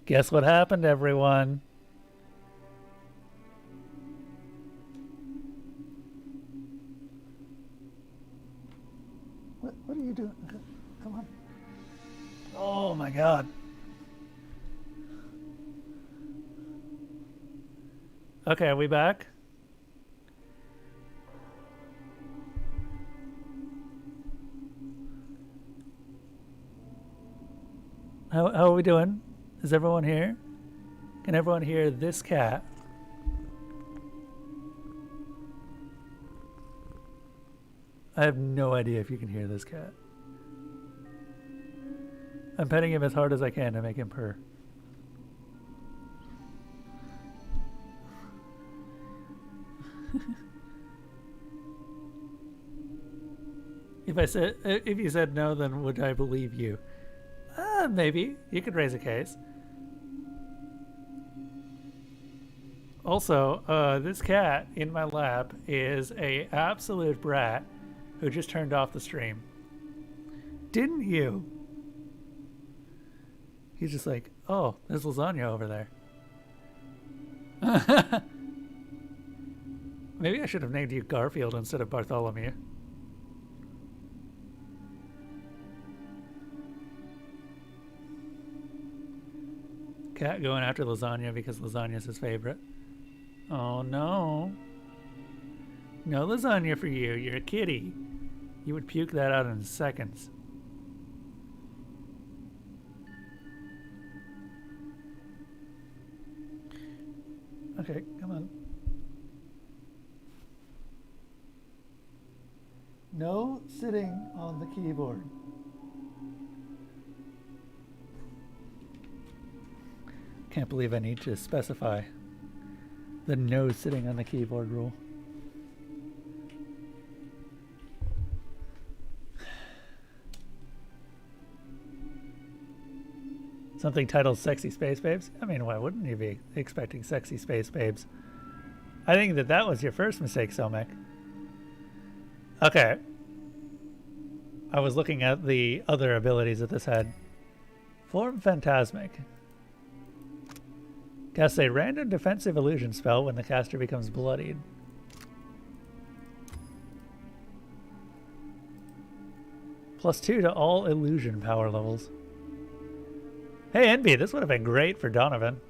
Guess what happened, everyone? What are you doing? Come on. Oh my god. Okay, are we back? How are we doing? Is everyone here? Can everyone hear this cat? I have no idea if you can hear this cat. I'm petting him as hard as I can to make him purr. If you said no, then would I believe you? Maybe. You could raise a case. Also, this cat in my lap is a absolute brat who just turned off the stream. Didn't you? He's just like, oh, there's lasagna over there. Maybe I should have named you Garfield instead of Bartholomew. Cat going after lasagna because lasagna's his favorite. Oh no. No lasagna for you. You're a kitty. You would puke that out in seconds. Okay, come on. No sitting on the keyboard. Can't believe I need to specify the no sitting on the keyboard rule. Something titled Sexy Space Babes? I mean, why wouldn't you be expecting Sexy Space Babes? I think that was your first mistake, Somek. Okay. I was looking at the other abilities that this had. Form Phantasmic. Casts a random defensive illusion spell when the caster becomes bloodied. +2 to all illusion power levels. Hey, Envy, this would have been great for Donovan.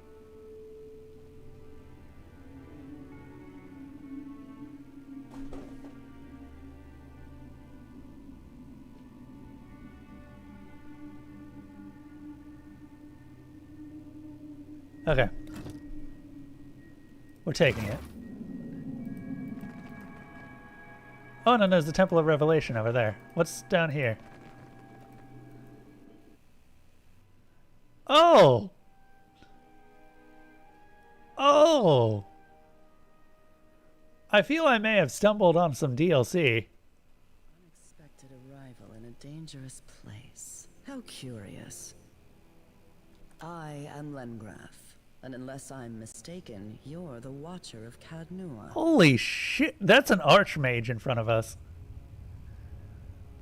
Okay. We're taking it. Oh, no, there's the Temple of Revelation over there. What's down here? Oh! Oh! I feel I may have stumbled on some DLC. Unexpected arrival in a dangerous place. How curious. I am Lengraf, and unless I'm mistaken, you're the Watcher of Cadnua. Holy shit, that's an archmage in front of us.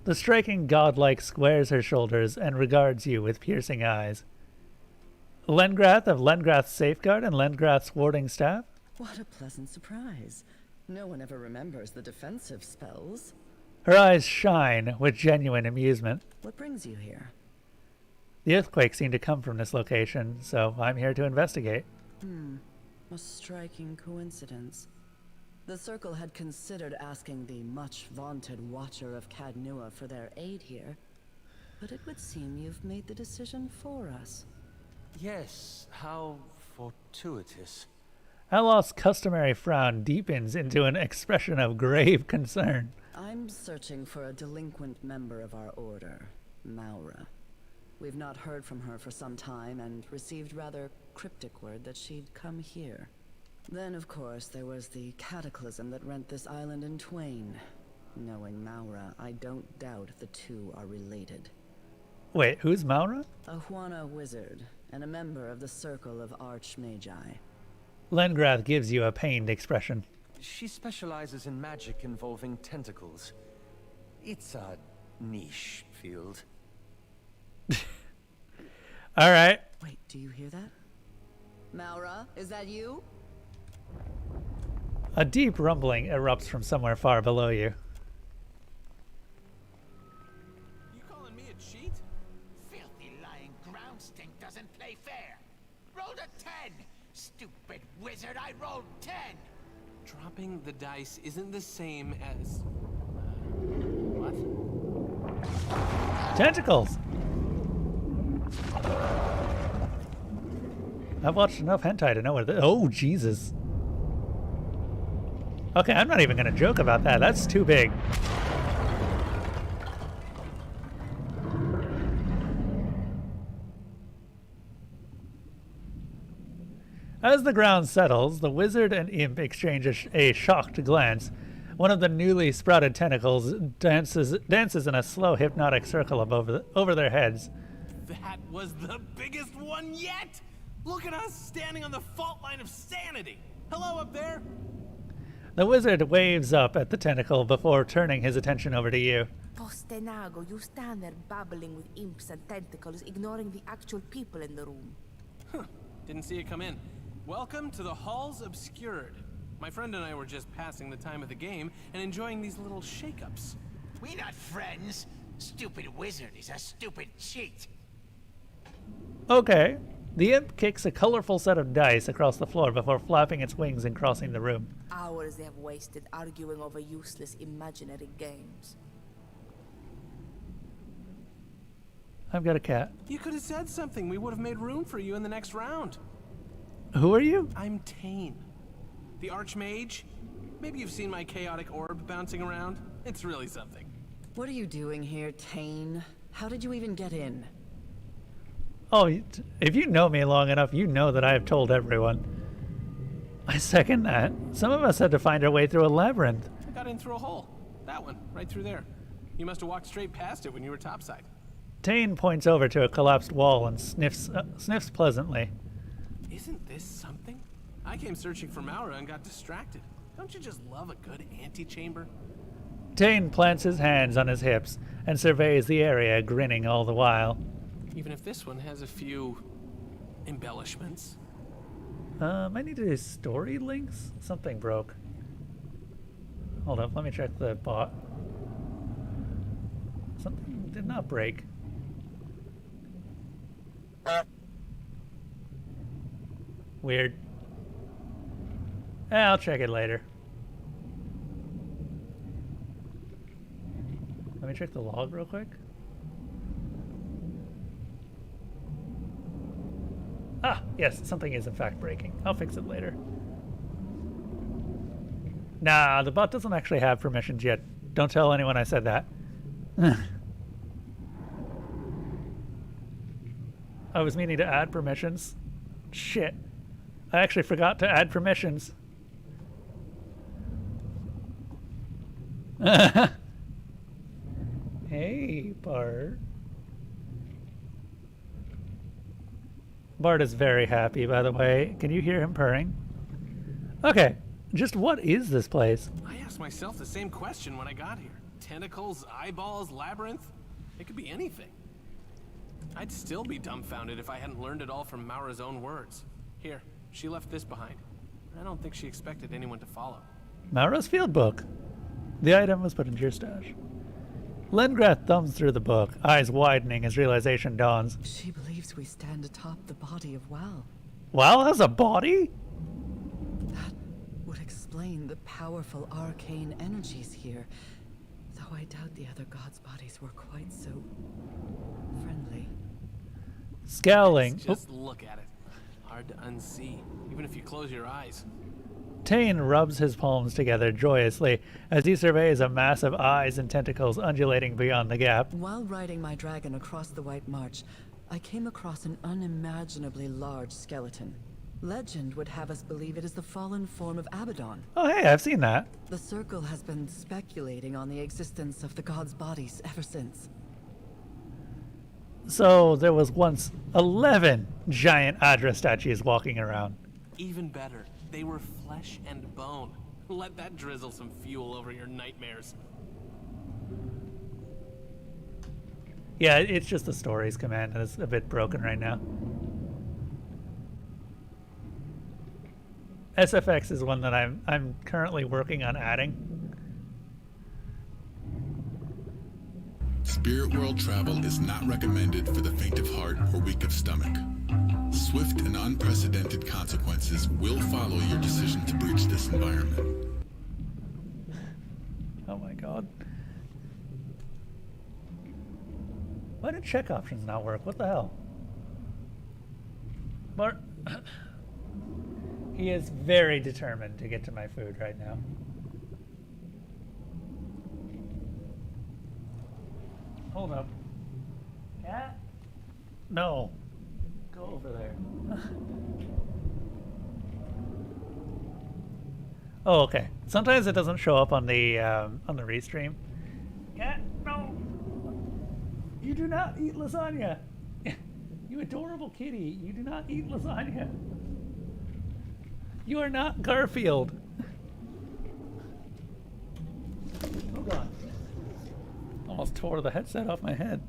The striking godlike squares her shoulders and regards you with piercing eyes. Lengrath of Lengrath's Safeguard and Lengrath's Warding Staff? What a pleasant surprise. No one ever remembers the defensive spells. Her eyes shine with genuine amusement. What brings you here? The earthquake seemed to come from this location, so I'm here to investigate. A striking coincidence. The Circle had considered asking the much-vaunted Watcher of Cadnua for their aid here, but it would seem you've made the decision for us. Yes, how fortuitous. Alos's customary frown deepens into an expression of grave concern. I'm searching for a delinquent member of our order, Maura. We've not heard from her for some time and received rather cryptic word that she'd come here. Then, of course, there was the cataclysm that rent this island in twain. Knowing Maura, I don't doubt the two are related. Wait, who's Maura? A Huana wizard, and a member of the Circle of Archmagi. Lengrath gives you a pained expression. She specializes in magic involving tentacles. It's a niche field. All right. Wait, do you hear that? Maura, is that you? A deep rumbling erupts from somewhere far below you. You calling me a cheat? Filthy lying ground stink doesn't play fair. Rolled a 10. Stupid wizard, I rolled 10. Dropping the dice isn't the same as... what? Tentacles! I've watched enough hentai to know where the... Oh, Jesus. Okay, I'm not even going to joke about that. That's too big. As the ground settles, the wizard and imp exchange a shocked glance. One of the newly sprouted tentacles dances in a slow hypnotic circle over their heads. That was the biggest one yet! Look at us standing on the fault line of sanity! Hello up there! The wizard waves up at the tentacle before turning his attention over to you. Postenago, you stand there babbling with imps and tentacles, ignoring the actual people in the room. Didn't see it come in. Welcome to the Halls Obscured. My friend and I were just passing the time of the game and enjoying these little shake-ups. We not friends. Stupid wizard is a stupid cheat. Okay. The imp kicks a colorful set of dice across the floor before flapping its wings and crossing the room. Hours they have wasted arguing over useless imaginary games. I've got a cat. You could have said something. We would have made room for you in the next round. Who are you? I'm Tane, the Archmage. Maybe you've seen my chaotic orb bouncing around. It's really something. What are you doing here, Tane? How did you even get in? Oh, if you know me long enough, you know that I have told everyone. I second that. Some of us had to find our way through a labyrinth. I got in through a hole. That one, right through there. You must have walked straight past it when you were topside. Tane points over to a collapsed wall and sniffs pleasantly. Isn't this something? I came searching for Maura and got distracted. Don't you just love a good antechamber? Tane plants his hands on his hips and surveys the area, grinning all the while. Even if this one has a few embellishments. I need to do story links? Something broke. Hold up, let me check the bot. Something did not break. Weird. I'll check it later. Let me check the log real quick. Ah, yes, something is in fact breaking. I'll fix it later. Nah, the bot doesn't actually have permissions yet. Don't tell anyone I said that. I was meaning to add permissions. Shit. I actually forgot to add permissions. Hey, Bart. Bart is very happy, by the way. Can you hear him purring? Okay, just what is this place? I asked myself the same question when I got here. Tentacles, eyeballs, labyrinth? It could be anything. I'd still be dumbfounded if I hadn't learned it all from Maura's own words. Here, she left this behind. I don't think she expected anyone to follow. Maura's field book. The item was put into your stash. Lengrath thumbs through the book, eyes widening as realization dawns. She believes we stand atop the body of Wal. Wal has a body? That would explain the powerful arcane energies here. Though I doubt the other gods' bodies were quite so friendly. Scowling. Just look at it. Hard to unsee, even if you close your eyes. Tane rubs his palms together joyously as he surveys a mass of eyes and tentacles undulating beyond the gap. While riding my dragon across the White March, I came across an unimaginably large skeleton. Legend would have us believe it is the fallen form of Abaddon. Oh, hey, I've seen that. The Circle has been speculating on the existence of the gods' bodies ever since. So there was once 11 giant Adra statues walking around. Even better, they were flesh and bone. Let that drizzle some fuel over your nightmares. Yeah, it's just the stories command that is a bit broken right now. SFX is one that I'm currently working on adding. Spirit world travel is not recommended for the faint of heart or weak of stomach. Swift and unprecedented consequences will follow your decision to breach this environment. Oh my god. Why did check options not work? What the hell? Bart. He is very determined to get to my food right now. Hold up. Cat? No. Go over there. Oh, okay. Sometimes it doesn't show up on the restream. Cat? No. You do not eat lasagna. You adorable kitty. You do not eat lasagna. You are not Garfield. Oh god. Almost tore the headset off my head.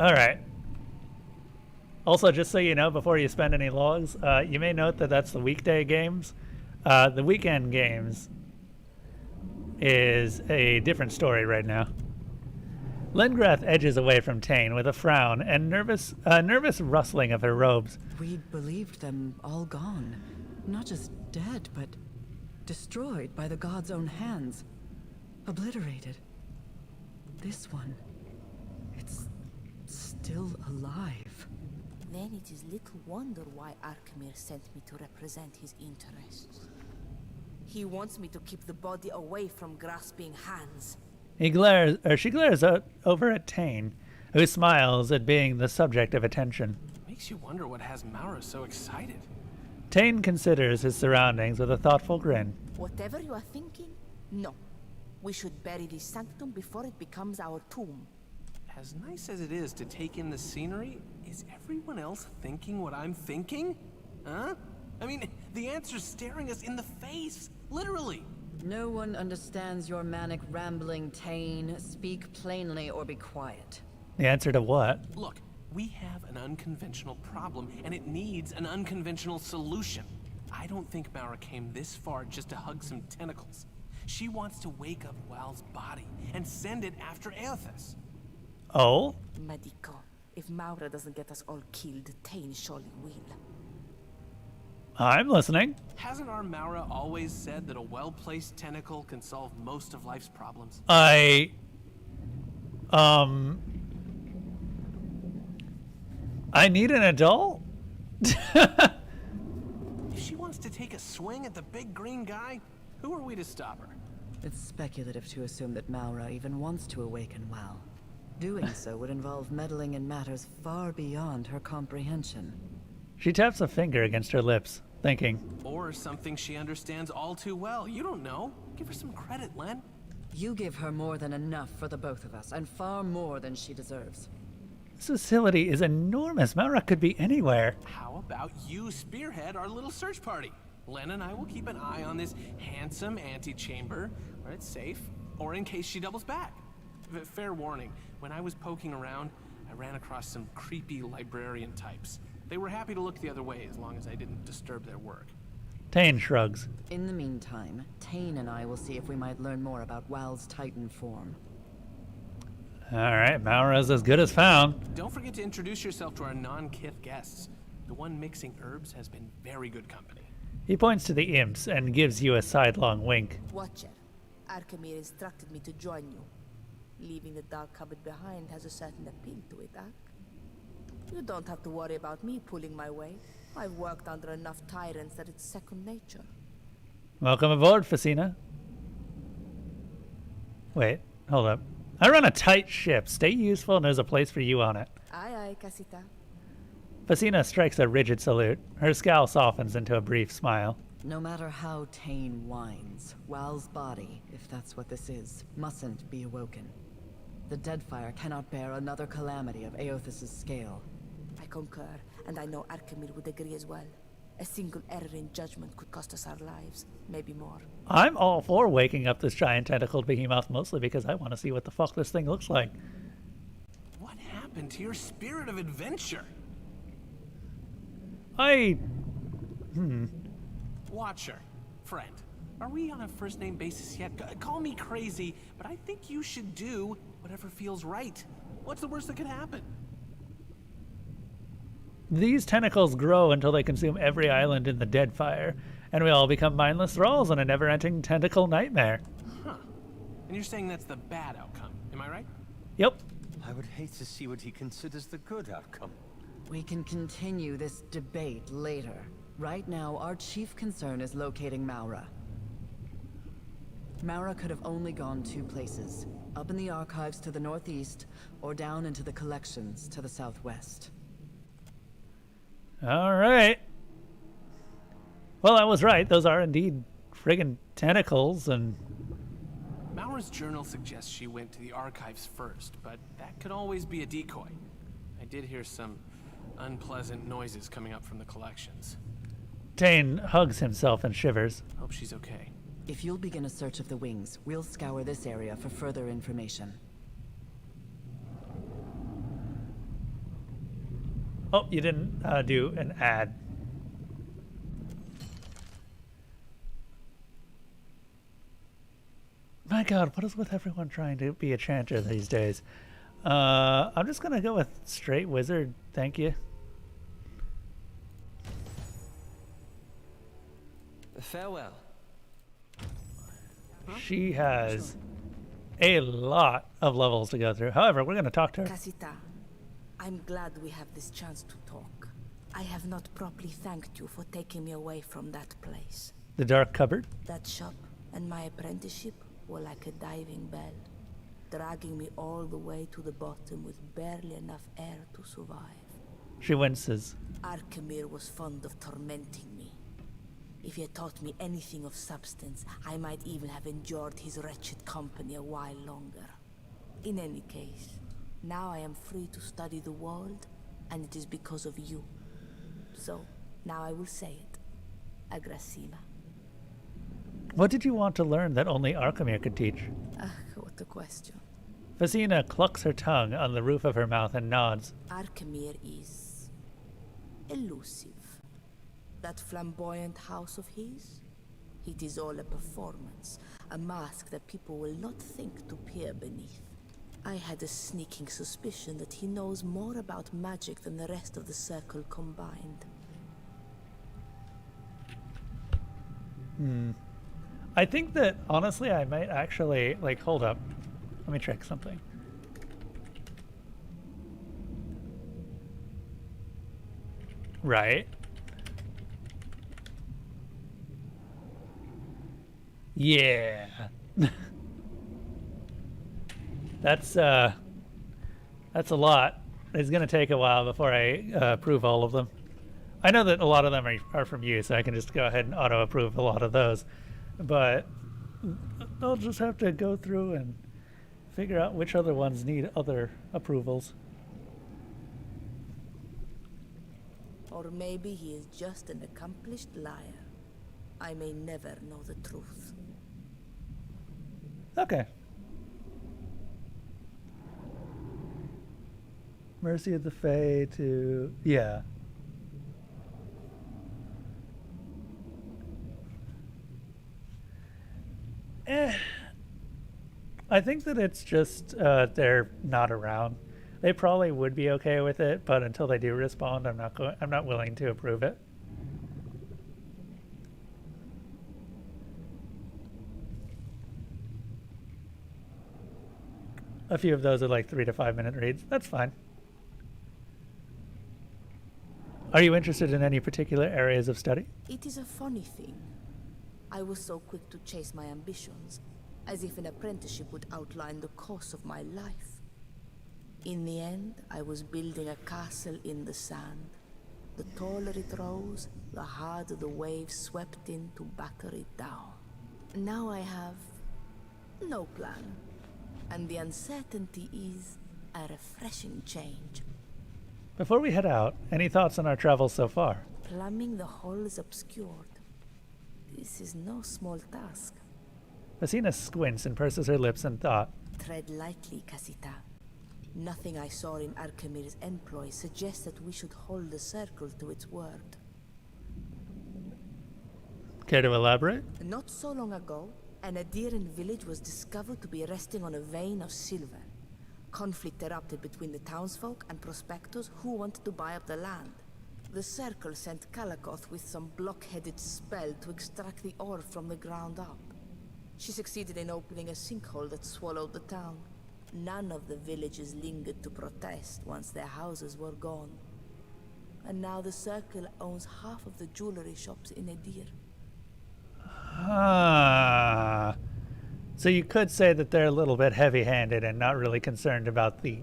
Alright. Also, just so you know, before you spend any logs, you may note that that's the weekday games. The weekend games is a different story right now. Lengrath edges away from Tane with a frown and nervous rustling of her robes. We'd believed them all gone. Not just dead, but destroyed by the god's own hands. Obliterated. This one, it's still alive. Then it is little wonder why Arkemir sent me to represent his interests. He wants me to keep the body away from grasping hands. She glares over at Tane, who smiles at being the subject of attention. Makes you wonder what has Maura so excited. Tane considers his surroundings with a thoughtful grin. Whatever you are thinking, no. We should bury this sanctum before it becomes our tomb. As nice as it is to take in the scenery, is everyone else thinking what I'm thinking? Huh? I mean, the answer's staring us in the face, literally. No one understands your manic rambling, Tane. Speak plainly or be quiet. The answer to what? Look, we have an unconventional problem, and it needs an unconventional solution. I don't think Maura came this far just to hug some tentacles. She wants to wake up Wal's body and send it after Aethys. Oh? Medico, if Maura doesn't get us all killed, Tane surely will. I'm listening. Hasn't our Maura always said that a well-placed tentacle can solve most of life's problems? I need an adult? If she wants to take a swing at the big green guy, who are we to stop her? It's speculative to assume that Maura even wants to awaken Wal. Doing so would involve meddling in matters far beyond her comprehension. She taps a finger against her lips, thinking. Or something she understands all too well. You don't know. Give her some credit, Len. You give her more than enough for the both of us, and far more than she deserves. This facility is enormous. Maura could be anywhere. How about you spearhead our little search party? Len and I will keep an eye on this handsome antechamber, where it's safe, or in case she doubles back. Fair warning, when I was poking around, I ran across some creepy librarian types. They were happy to look the other way as long as I didn't disturb their work. Tane shrugs. In the meantime, Tane and I will see if we might learn more about Wal's Titan form. Alright, Maura's as good as found. Don't forget to introduce yourself to our non-kith guests. The one mixing herbs has been very good company. He points to the imps and gives you a sidelong wink. Watcher, Arkemir instructed me to join you. Leaving the dark cupboard behind has a certain appeal to it, Ark. You don't have to worry about me pulling my weight. I've worked under enough tyrants that it's second nature. Welcome aboard, Facina. Wait, hold up. I run a tight ship. Stay useful and there's a place for you on it. Aye, aye, Casita. Facina strikes a rigid salute. Her scowl softens into a brief smile. No matter how Tane whines, Wal's body, if that's what this is, mustn't be awoken. The Deadfire cannot bear another calamity of Aethys' scale. I concur, and I know Arkemir would agree as well. A single error in judgment could cost us our lives, maybe more. I'm all for waking up this giant tentacled behemoth, mostly because I want to see what the fuck this thing looks like. What happened to your spirit of adventure? Watcher, friend, are we on a first name basis yet? Call me crazy, but I think you should do whatever feels right. What's the worst that could happen? These tentacles grow until they consume every island in the Deadfire, and we all become mindless thralls in a never-ending tentacle nightmare. Huh. And you're saying that's the bad outcome, am I right? Yep. I would hate to see what he considers the good outcome. We can continue this debate later. Right now, our chief concern is locating Maura. Maura could have only gone two places. Up in the archives to the northeast, or down into the collections to the southwest. All right. Well, I was right. Those are indeed friggin' tentacles, and... Maura's journal suggests she went to the archives first, but that could always be a decoy. I did hear some unpleasant noises coming up from the collections. Tane hugs himself and shivers. Hope she's okay. If you'll begin a search of the wings, we'll scour this area for further information. Oh, you didn't do an ad. My god, what is with everyone trying to be a chanter these days? I'm just gonna go with straight wizard, thank you. Farewell. She has a lot of levels to go through. However, we're gonna talk to her. Casita, I'm glad we have this chance to talk. I have not properly thanked you for taking me away from that place. The dark cupboard. That shop and my apprenticeship were like a diving bell, dragging me all the way to the bottom with barely enough air to survive. She winces. Arkemir was fond of tormenting me. If he had taught me anything of substance, I might even have endured his wretched company a while longer. In any case, now I am free to study the world, and it is because of you. So, now I will say it. Agrasima. What did you want to learn that only Arkemir could teach? What a question. Fasina clucks her tongue on the roof of her mouth and nods. Arkemir is... elusive. That flamboyant house of his? It is all a performance, a mask that people will not think to peer beneath. I had a sneaking suspicion that he knows more about magic than the rest of the circle combined. I think that, honestly, I might actually, like, hold up. Let me check something. Right. Yeah. That's a lot. It's going to take a while before I approve all of them. I know that a lot of them are from you, so I can just go ahead and auto-approve a lot of those. But I'll just have to go through and figure out which other ones need other approvals. Or maybe he is just an accomplished liar. I may never know the truth. Okay. Mercy of the Fae to... yeah. I think that it's just they're not around. They probably would be okay with it, but until they do respond, I'm not willing to approve it. A few of those are like 3 to 5 minute reads. That's fine. Are you interested in any particular areas of study? It is a funny thing. I was so quick to chase my ambitions, as if an apprenticeship would outline the course of my life. In the end, I was building a castle in the sand. The taller it rose, the harder the waves swept in to batter it down. Now I have no plan, and the uncertainty is a refreshing change. Before we head out, any thoughts on our travels so far? Plumbing the halls obscured. This is no small task. Fasina squints and purses her lips in thought. Tread lightly, Casita. Nothing I saw in Archimir's employ suggests that we should hold the circle to its word. Care to elaborate? Not so long ago, an Adiran village was discovered to be resting on a vein of silver. Conflict erupted between the townsfolk and prospectors who wanted to buy up the land. The circle sent Kalakoth with some block-headed spell to extract the ore from the ground up. She succeeded in opening a sinkhole that swallowed the town. None of the villagers lingered to protest once their houses were gone. And now the circle owns half of the jewelry shops in Edir. Ah. So you could say that they're a little bit heavy-handed and not really concerned about the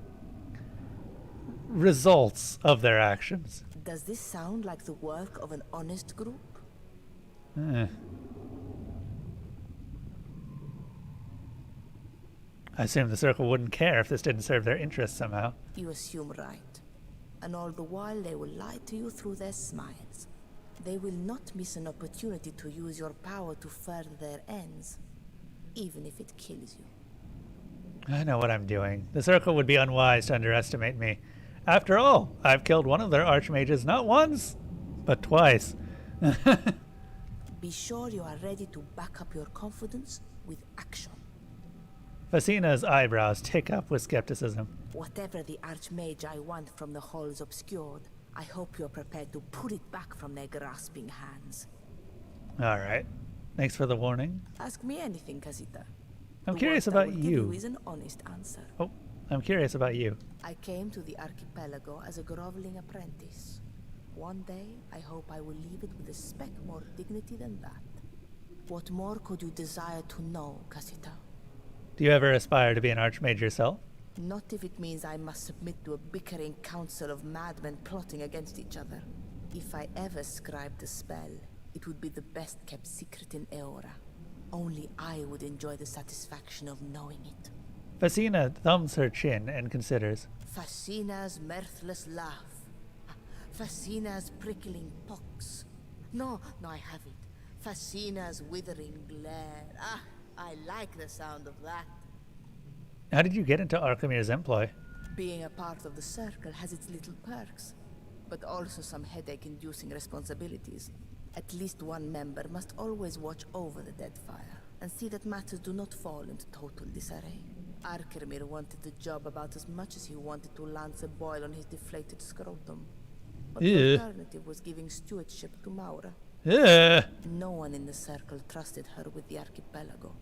results of their actions. Does this sound like the work of an honest group? I assume the Circle wouldn't care if this didn't serve their interests somehow. You assume right. And all the while they will lie to you through their smiles. They will not miss an opportunity to use your power to further their ends, even if it kills you. I know what I'm doing. The Circle would be unwise to underestimate me. After all, I've killed one of their archmages not once, but twice. Be sure you are ready to back up your confidence with action. Fasina's eyebrows tick up with skepticism. Whatever the archmage I want from the halls obscured, I hope you're prepared to pull it back from their grasping hands. All right. Thanks for the warning. Ask me anything, Casita. I'm curious about you. Is an honest answer. Oh, I'm curious about you. I came to the archipelago as a groveling apprentice. One day, I hope I will leave it with a speck more dignity than that. What more could you desire to know, Casita? Do you ever aspire to be an archmage yourself? Not if it means I must submit to a bickering council of madmen plotting against each other. If I ever scribed a spell, it would be the best-kept secret in Eora. Only I would enjoy the satisfaction of knowing it. Fasina thumbs her chin and considers. Fasina's mirthless laugh. Fasina's prickling pox. No, I have it. Fasina's withering glare. I like the sound of that. How did you get into Archimir's employ? Being a part of the Circle has its little perks, but also some headache-inducing responsibilities. At least one member must always watch over the Deadfire and see that matters do not fall into total disarray. Arkemir wanted the job about as much as he wanted to lance a boil on his deflated scrotum. But the alternative was giving stewardship to Maura. No one in the Circle trusted her with the archipelago.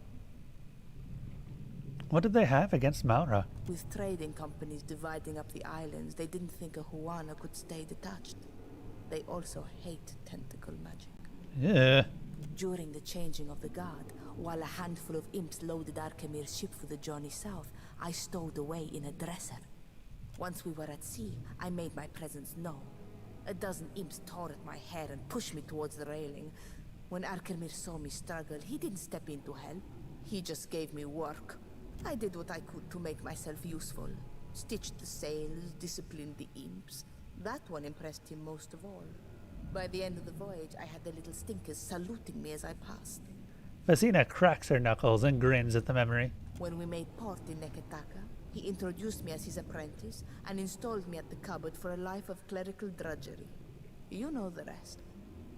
What did they have against Maura? With trading companies dividing up the islands, they didn't think a Huana could stay detached. They also hate tentacle magic. During the changing of the guard, while a handful of imps loaded Archimir's ship for the journey south, I stowed away in a dresser. Once we were at sea, I made my presence known. A dozen imps tore at my hair and pushed me towards the railing. When Arkemir saw me struggle, he didn't step in to help. He just gave me work. I did what I could to make myself useful. Stitched the sails, disciplined the imps. That one impressed him most of all. By the end of the voyage, I had the little stinkers saluting me as I passed. Fasina cracks her knuckles and grins at the memory. When we made port in Neketaka, he introduced me as his apprentice and installed me at the cupboard for a life of clerical drudgery. You know the rest.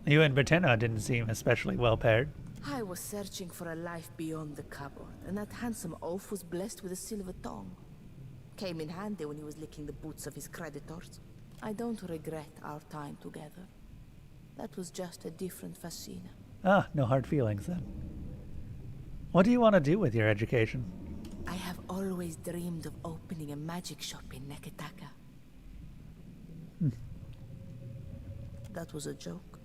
You and Bertena didn't seem especially well paired. I was searching for a life beyond the cupboard, and that handsome oaf was blessed with a silver tongue. Came in handy when he was licking the boots of his creditors. I don't regret our time together. That was just a different Fasina. Ah, no hard feelings then. What do you want to do with your education? I have always dreamed of opening a magic shop in Neketaka. That was a joke.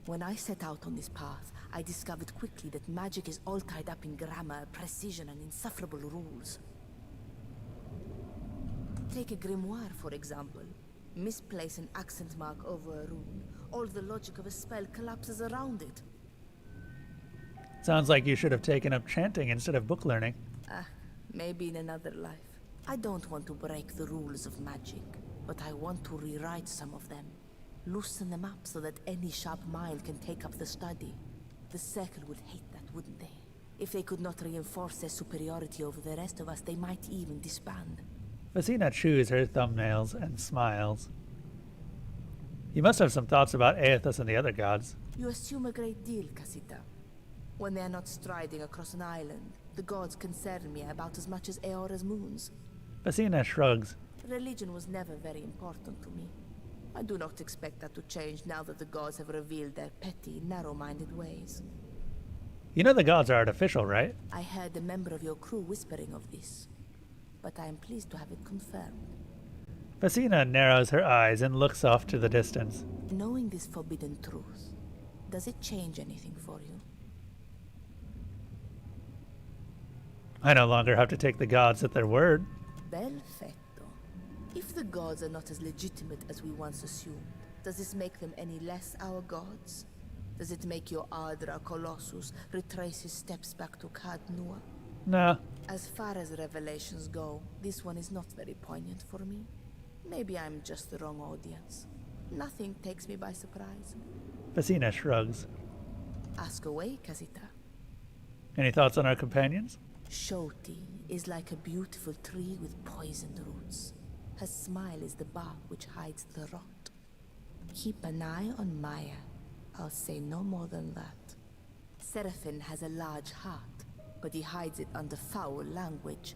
When I set out on this path, I discovered quickly that magic is all tied up in grammar, precision, and insufferable rules. Take a grimoire, for example. Misplace an accent mark over a rune. All the logic of a spell collapses around it. Sounds like you should have taken up chanting instead of book learning. Maybe in another life. I don't want to break the rules of magic, but I want to rewrite some of them. Loosen them up so that any sharp mind can take up the study. The Circle would hate that, wouldn't they? If they could not reinforce their superiority over the rest of us, they might even disband. Vasina chews her thumbnails and smiles. You must have some thoughts about Aethys and the other gods. You assume a great deal, Casita. When they are not striding across an island, the gods concern me about as much as Eora's moons. Vasina shrugs. Religion was never very important to me. I do not expect that to change now that the gods have revealed their petty, narrow-minded ways. You know the gods are artificial, right? I heard a member of your crew whispering of this, but I am pleased to have it confirmed. Vasina narrows her eyes and looks off to the distance. Knowing this forbidden truth, does it change anything for you? I no longer have to take the gods at their word. Perfetto. If the gods are not as legitimate as we once assumed, does this make them any less our gods? Does it make your Ardra Colossus retrace his steps back to Kad Nua? No. As far as revelations go, this one is not very poignant for me. Maybe I'm just the wrong audience. Nothing takes me by surprise. Vasina shrugs. Ask away, Casita. Any thoughts on our companions? Shoti is like a beautiful tree with poisoned roots. Her smile is the bark which hides the rot. Keep an eye on Maya. I'll say no more than that. Seraphin has a large heart, but he hides it under foul language.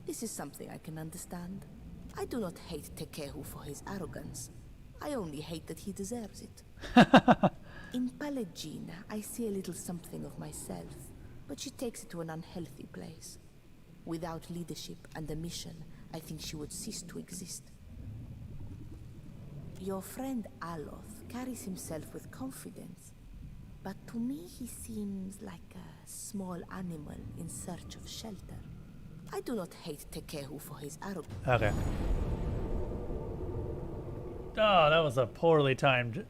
This is something I can understand. I do not hate Tekehu for his arrogance. I only hate that he deserves it. In Pallegina, I see a little something of myself, but she takes it to an unhealthy place. Without leadership and a mission, I think she would cease to exist. Your friend Aloth carries himself with confidence, but to me he seems like a small animal in search of shelter. I do not hate Tekehu for his arrogance. Okay. Oh, that was a poorly timed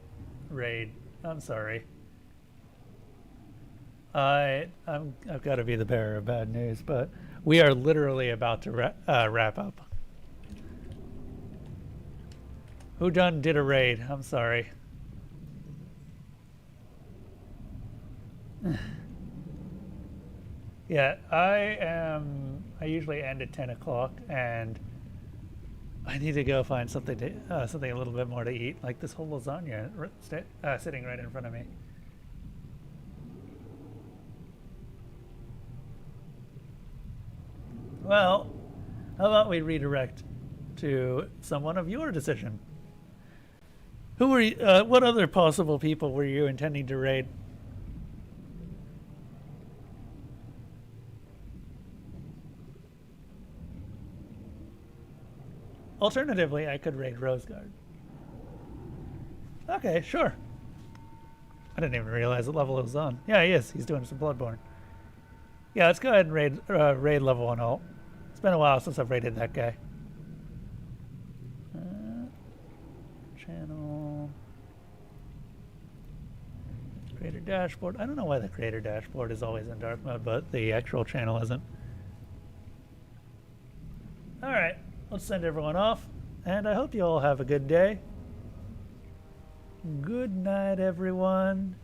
raid. I'm sorry. I've got to be the bearer of bad news, but we are literally about to wrap up. Who done did a raid? I'm sorry. Yeah, I usually end at 10 o'clock, and I need to go find something to something a little bit more to eat, like this whole lasagna sitting right in front of me. Well, how about we redirect to someone of your decision? Who were you, what other possible people were you intending to raid? Alternatively, I could raid Roseguard. Okay, sure. I didn't even realize what level it was on. Yeah, he is. He's doing some Bloodborne. Yeah, let's go ahead and raid level 1 alt. It's been a while since I've raided that guy. Channel. Creator dashboard. I don't know why the creator dashboard is always in dark mode, but the actual channel isn't. Alright, let's send everyone off, and I hope you all have a good day. Good night, everyone.